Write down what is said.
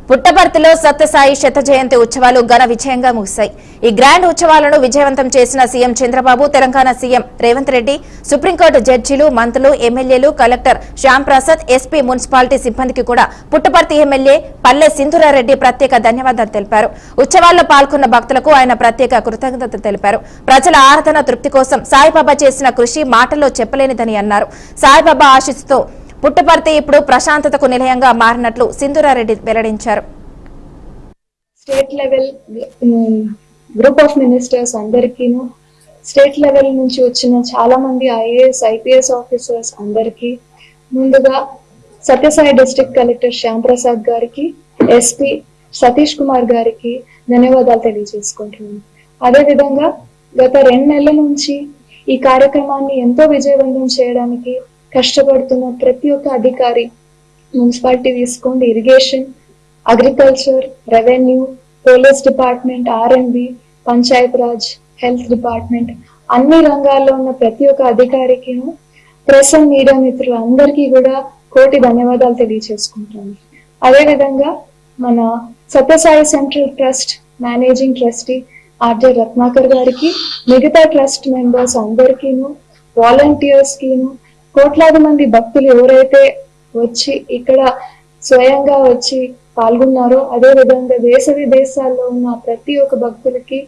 పుట్టపర్తిలో సత్యసాయి శత జయంతి ఉత్సవాలు ఘన విజయంగా ముగిశాయి. ఈ గ్రాండ్ ఉత్సవాలను విజయవంతం చేసిన CM Chandrababu, Telangana CM Revanth Reddy, supreme court జడ్జీలు, మంత్రులు, ఎమ్మెల్యేలు, collector Shyam Prasad, SP, municipality సిబ్బందికి కూడా పుట్టపర్తి ఎమ్మెల్యే పల్లె సింధూరారెడ్డి ప్రత్యేక ధన్యవాదాలు తెలిపారు. ఉత్సవాల్లో పాల్గొన్న భక్తులకు ఆయన ప్రత్యేక కృతజ్ఞతలు తెలిపారు. ప్రజల ఆరాధన తృప్తి కోసం సాయిబాబా చేసిన కృషి మాటల్లో చెప్పలేనిదని అన్నారు. సాయిబాబా ఆశీస్సుతో పుట్టపర్తి ఇప్పుడు ప్రశాంతతకు నిలయంగా మారినట్లు సింధూరారెడ్డి వెల్లడించారు. State level group of ministers అందరికీను, స్టేట్ లెవెల్ నుంచి వచ్చిన చాలా మంది ఐఏఎస్, ఐపీఎస్ ఆఫీసర్స్ అందరికీ, ముందుగా సత్యసాయి డిస్ట్రిక్ట్ కలెక్టర్ శ్యామ్ ప్రసాద్ గారికి, ఎస్పీ సతీష్ కుమార్ గారికి ధన్యవాదాలు తెలియజేసుకుంటున్నాను. అదేవిధంగా గత 2 నెలల నుంచి ఈ కార్యక్రమాన్ని ఎంతో విజయవంతం చేయడానికి కష్టపడుతున్న ప్రతి ఒక్క అధికారి, మున్సిపాలిటీ తీసుకోండి, irrigation, agriculture, revenue, police department, ఆర్ఎండ్బి, పంచాయత్ రాజ్, హెల్త్ డిపార్ట్మెంట్, అన్ని రంగాల్లో ఉన్న ప్రతి ఒక్క అధికారికి, ప్రెస్ అండ్ మీడియా మిత్రులు అందరికీ కూడా కోటి ధన్యవాదాలు తెలియజేసుకుంటాను. అదేవిధంగా మన Sathya Sai central trust managing trustee RJ Ratnakar గారికి, మిగతా ట్రస్ట్ మెంబర్స్ అందరికీను, వాలంటీర్స్ కిను, కోట్లాది మంది భక్తులు ఎవరైతే వచ్చి ఇక్కడ స్వయంగా వచ్చి పాల్గొన్నారో, అదే విధంగా దేశ విదేశాల్లో ఉన్న ప్రతి ఒక్క భక్తులకి